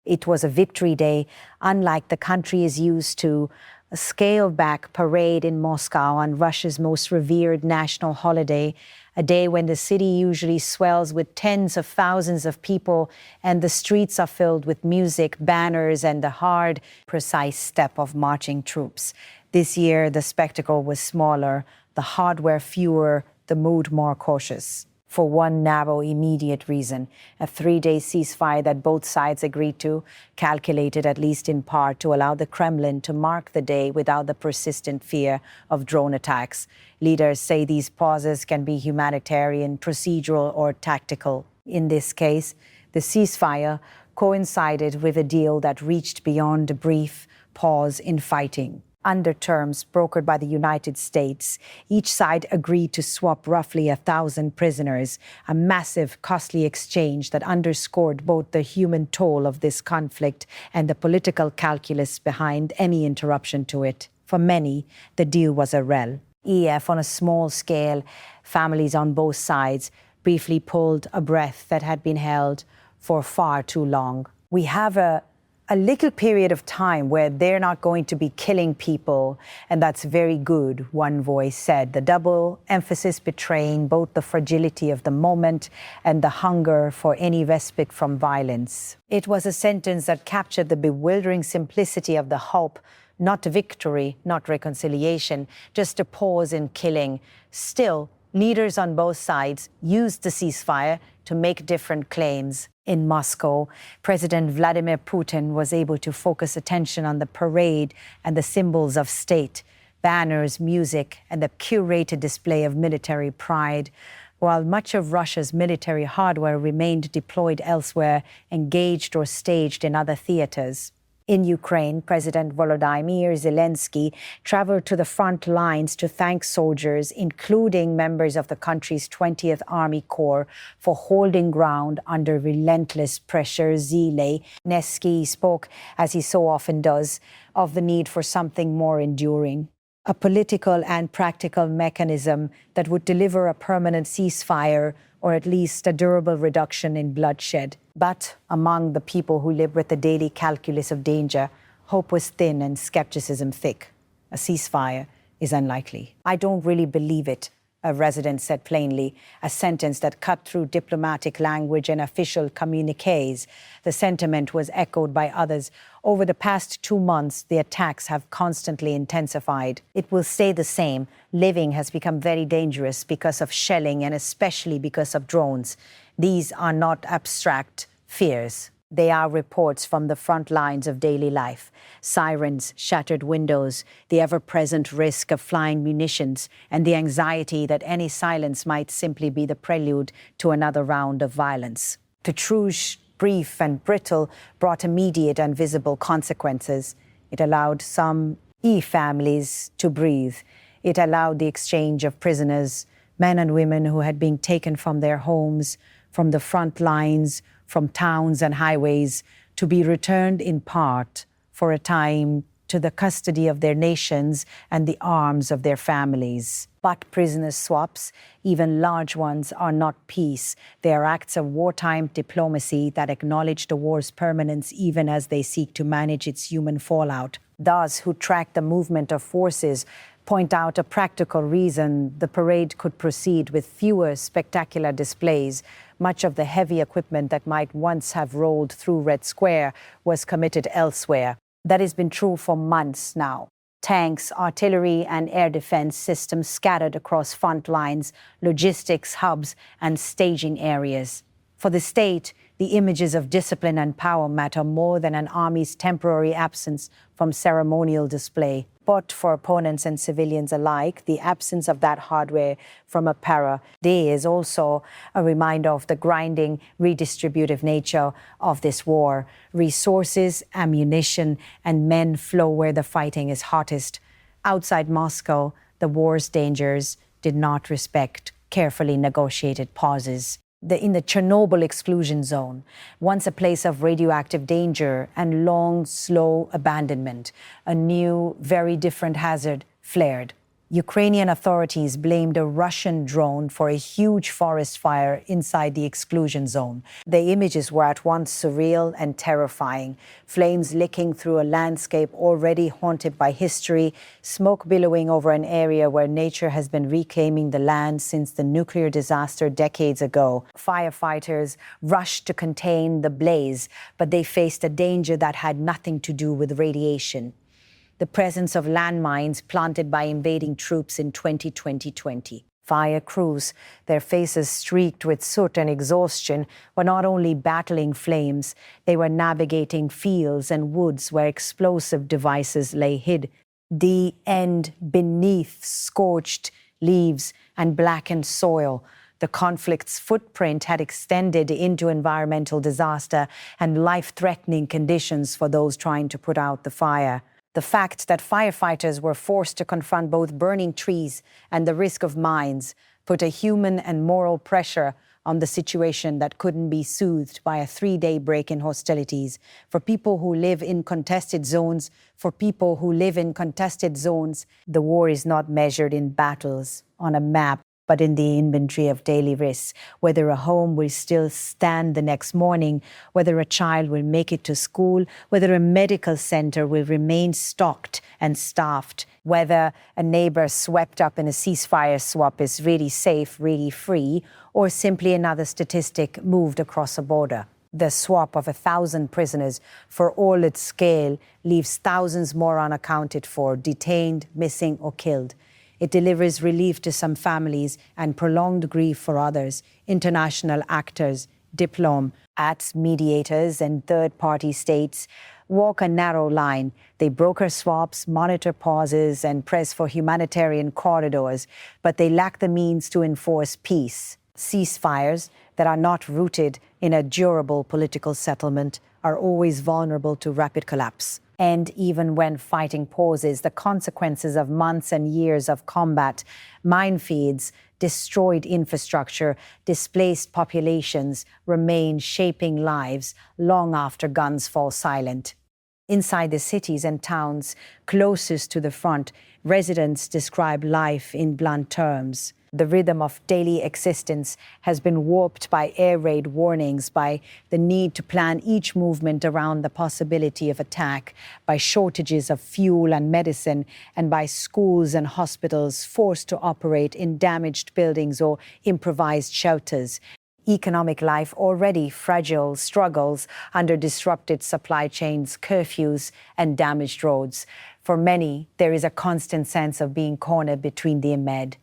It was a victory day, unlike the country is used to. A scaled-back parade in Moscow on Russia's most revered national holiday, a day when the city usually swells with tens of thousands of people and the streets are filled with music, banners, and the hard, precise step of marching troops. This year, the spectacle was smaller, the hardware fewer, the mood more cautious. For one narrow, immediate reason, a 3-day ceasefire that both sides agreed to, calculated at least in part to allow the Kremlin to mark the day without the persistent fear of drone attacks. Leaders say these pauses can be humanitarian, procedural, or tactical. In this case, the ceasefire coincided with a deal that reached beyond a brief pause in fighting. Under terms brokered by the United States, each side agreed to swap roughly 1,000 prisoners, a massive, costly exchange that underscored both the human toll of this conflict and the political calculus behind any interruption to it. For many, the deal was a rel. On a small scale, families on both sides briefly pulled a breath that had been held for far too long. We have a little period of time where they're not going to be killing people, and that's very good, one voice said, the double emphasis betraying both the fragility of the moment and the hunger for any respite from violence. It was a sentence that captured the bewildering simplicity of the hope, not victory, not reconciliation, just a pause in killing. Still, leaders on both sides used the ceasefire to make different claims. In Moscow, President Vladimir Putin was able to focus attention on the parade and the symbols of state, banners, music, and the curated display of military pride, while much of Russia's military hardware remained deployed elsewhere, engaged or staged in other theaters. In Ukraine, President Volodymyr Zelenskyy traveled to the front lines to thank soldiers, including members of the country's 20th Army Corps, for holding ground under relentless pressure. Zelenskyy spoke, as he so often does, of the need for something more enduring, a political and practical mechanism that would deliver a permanent ceasefire or at least a durable reduction in bloodshed. But among the people who live with the daily calculus of danger, hope was thin and skepticism thick. A ceasefire is unlikely. I don't really believe it, a resident said plainly, a sentence that cut through diplomatic language and official communiques. The sentiment was echoed by others. Over the past 2 months, the attacks have constantly intensified. It will stay the same. Living has become very dangerous because of shelling and especially because of drones. These are not abstract fears. They are reports from the front lines of daily life. Sirens, shattered windows, the ever-present risk of flying munitions, and the anxiety that any silence might simply be the prelude to another round of violence. The truce, brief and brittle, brought immediate and visible consequences. It allowed some families to breathe. It allowed the exchange of prisoners, men and women who had been taken from their homes, from the front lines, from towns and highways, to be returned in part, for a time, to the custody of their nations and the arms of their families. But prisoner swaps, even large ones, are not peace. They are acts of wartime diplomacy that acknowledge the war's permanence even as they seek to manage its human fallout. Those who track the movement of forces point out a practical reason the parade could proceed with fewer spectacular displays. Much of the heavy equipment that might once have rolled through Red Square was committed elsewhere. That has been true for months now. Tanks, artillery, and air defense systems scattered across front lines, logistics hubs, and staging areas. For the state, the images of discipline and power matter more than an army's temporary absence from ceremonial display. But for opponents and civilians alike, the absence of that hardware from a parade is also a reminder of the grinding, redistributive nature of this war. Resources, ammunition, and men flow where the fighting is hottest. Outside Moscow, the war's dangers did not respect carefully negotiated pauses. In the Chernobyl exclusion zone, once a place of radioactive danger and long, slow abandonment, a new, very different hazard flared. Ukrainian authorities blamed a Russian drone for a huge forest fire inside the exclusion zone. The images were at once surreal and terrifying. Flames licking through a landscape already haunted by history, smoke billowing over an area where nature has been reclaiming the land since the nuclear disaster decades ago. Firefighters rushed to contain the blaze, but they faced a danger that had nothing to do with radiation. The presence of landmines planted by invading troops in 2020. Fire crews, their faces streaked with soot and exhaustion, were not only battling flames, they were navigating fields and woods where explosive devices lay hid. The end beneath scorched leaves and blackened soil. The conflict's footprint had extended into environmental disaster and life-threatening conditions for those trying to put out the fire. The fact that firefighters were forced to confront both burning trees and the risk of mines put a human and moral pressure on the situation that couldn't be soothed by a 3-day break in hostilities. For people who live in contested zones, the war is not measured in battles on a map, but in the inventory of daily risks, whether a home will still stand the next morning, whether a child will make it to school, whether a medical center will remain stocked and staffed, whether a neighbor swept up in a ceasefire swap is really safe, really free, or simply another statistic moved across a border. The swap of 1,000 prisoners, for all its scale, leaves thousands more unaccounted for, detained, missing, or killed. It delivers relief to some families and prolonged grief for others. International actors, diplomats, mediators, and third-party states walk a narrow line. They broker swaps, monitor pauses, and press for humanitarian corridors, but they lack the means to enforce peace. Ceasefires that are not rooted in a durable political settlement are always vulnerable to rapid collapse. And even when fighting pauses, the consequences of months and years of combat, minefields, destroyed infrastructure, displaced populations remain shaping lives long after guns fall silent. Inside the cities and towns closest to the front, residents describe life in blunt terms. The rhythm of daily existence has been warped by air raid warnings, by the need to plan each movement around the possibility of attack, by shortages of fuel and medicine, and by schools and hospitals forced to operate in damaged buildings or improvised shelters. Economic life, already fragile, struggles under disrupted supply chains, curfews, and damaged roads. For many, there is a constant sense of being cornered between the immense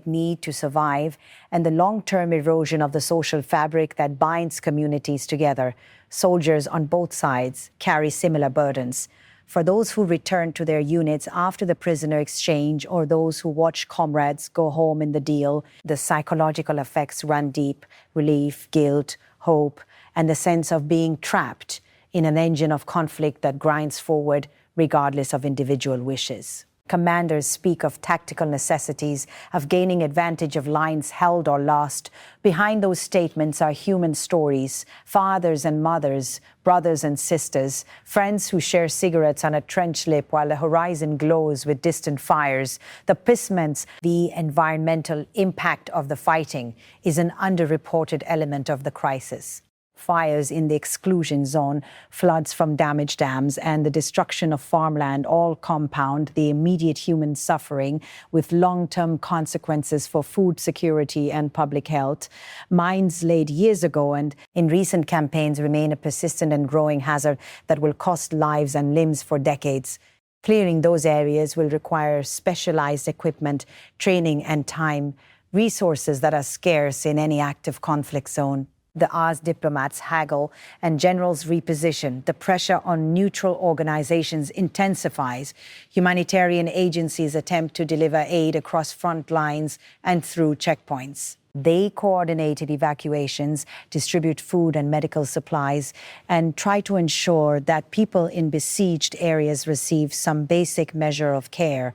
need to survive and the long-term erosion of the social fabric that binds communities together. Soldiers on both sides carry similar burdens. For those who return to their units after the prisoner exchange or those who watch comrades go home in the deal, the psychological effects run deep: relief, guilt, hope, and the sense of being trapped in an engine of conflict that grinds forward regardless of individual wishes. Commanders speak of tactical necessities, of gaining advantage of lines held or lost. Behind those statements are human stories: fathers and mothers, brothers and sisters, friends who share cigarettes on a trench lip while the horizon glows with distant fires. The pisments, the environmental impact of the fighting, is an underreported element of the crisis. Fires in the exclusion zone, floods from damaged dams, and the destruction of farmland all compound the immediate human suffering with long-term consequences for food security and public health. Mines laid years ago and in recent campaigns remain a persistent and growing hazard that will cost lives and limbs for decades. Clearing those areas will require specialized equipment, training, and time, resources that are scarce in any active conflict zone. As diplomats haggle and generals reposition, the pressure on neutral organizations intensifies. Humanitarian agencies attempt to deliver aid across front lines and through checkpoints. They coordinated evacuations, distribute food and medical supplies, and try to ensure that people in besieged areas receive some basic measure of care.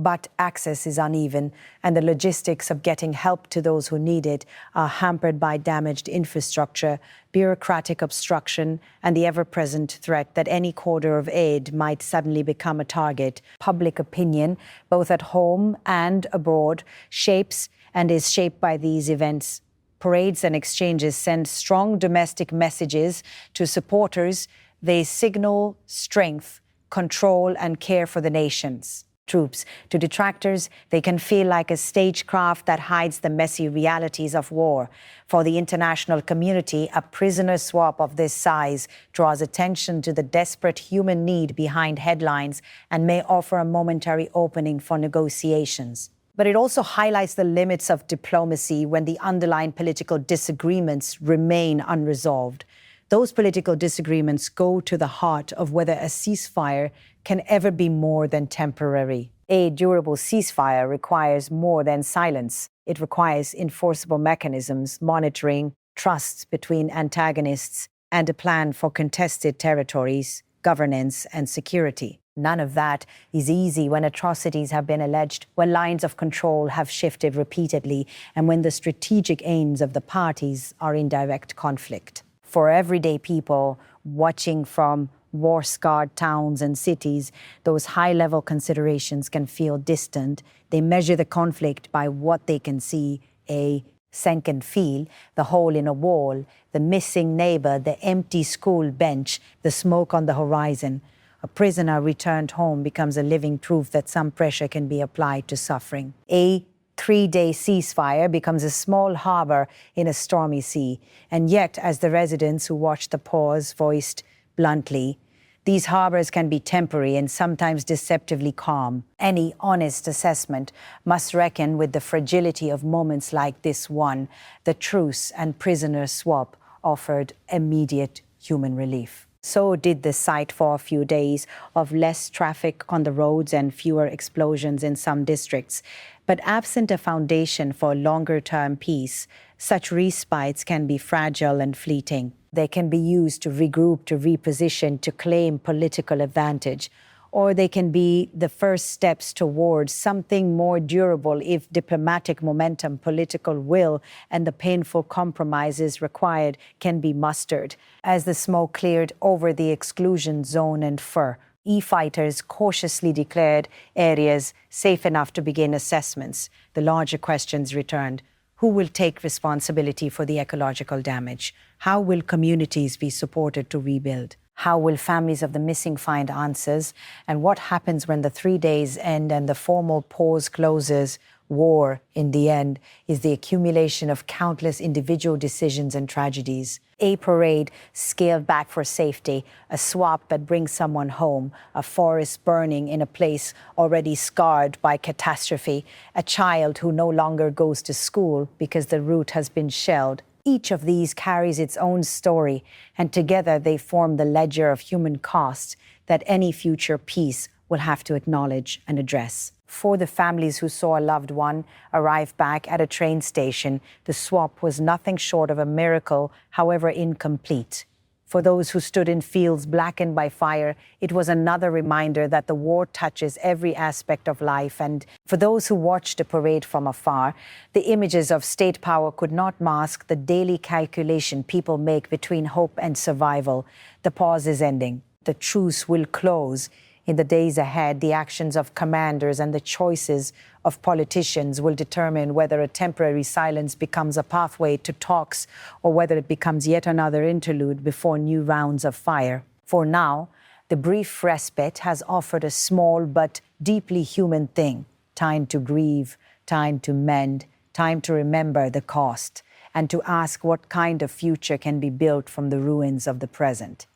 but access is uneven, and the logistics of getting help to those who need it are hampered by damaged infrastructure, bureaucratic obstruction, and the ever-present threat that any corridor of aid might suddenly become a target. Public opinion, both at home and abroad, shapes and is shaped by these events. Parades and exchanges send strong domestic messages to supporters. They signal strength, control, and care for the nations. Troops. To detractors, they can feel like a stagecraft that hides the messy realities of war. For the international community, a prisoner swap of this size draws attention to the desperate human need behind headlines and may offer a momentary opening for negotiations. But it also highlights the limits of diplomacy when the underlying political disagreements remain unresolved. Those political disagreements go to the heart of whether a ceasefire can ever be more than temporary. A durable ceasefire requires more than silence. It requires enforceable mechanisms, monitoring, trust between antagonists, and a plan for contested territories, governance, and security. None of that is easy when atrocities have been alleged, when lines of control have shifted repeatedly, and when the strategic aims of the parties are in direct conflict. For everyday people watching from war-scarred towns and cities, those high-level considerations can feel distant. They measure the conflict by what they can see: a sense and feel, the hole in a wall, the missing neighbor, the empty school bench, the smoke on the horizon. A prisoner returned home becomes a living proof that some pressure can be applied to suffering. A 3-day ceasefire becomes a small harbor in a stormy sea. And yet, as the residents who watched the pause voiced bluntly, these harbors can be temporary and sometimes deceptively calm. Any honest assessment must reckon with the fragility of moments like this one. The truce and prisoner swap offered immediate human relief. So did the sight for a few days of less traffic on the roads and fewer explosions in some districts. But absent a foundation for longer-term peace, such respites can be fragile and fleeting. They can be used to regroup, to reposition, to claim political advantage. Or they can be the first steps towards something more durable if diplomatic momentum, political will, and the painful compromises required can be mustered. As the smoke cleared over the exclusion zone and fighters cautiously declared areas safe enough to begin assessments. The larger questions returned. Who will take responsibility for the ecological damage? How will communities be supported to rebuild? How will families of the missing find answers? And what happens when the 3 days end and the formal pause closes? War, in the end, is the accumulation of countless individual decisions and tragedies. A parade scaled back for safety, a swap that brings someone home, a forest burning in a place already scarred by catastrophe, a child who no longer goes to school because the route has been shelled. Each of these carries its own story, and together they form the ledger of human cost that any future peace will have to acknowledge and address. For the families who saw a loved one arrive back at a train station, the swap was nothing short of a miracle, however incomplete. For those who stood in fields blackened by fire, it was another reminder that the war touches every aspect of life. And for those who watched the parade from afar, the images of state power could not mask the daily calculation people make between hope and survival. The pause is ending. The truce will close. In the days ahead, the actions of commanders and the choices of politicians will determine whether a temporary silence becomes a pathway to talks or whether it becomes yet another interlude before new rounds of fire. For now, the brief respite has offered a small but deeply human thing: time to grieve, time to mend, time to remember the cost, and to ask what kind of future can be built from the ruins of the present.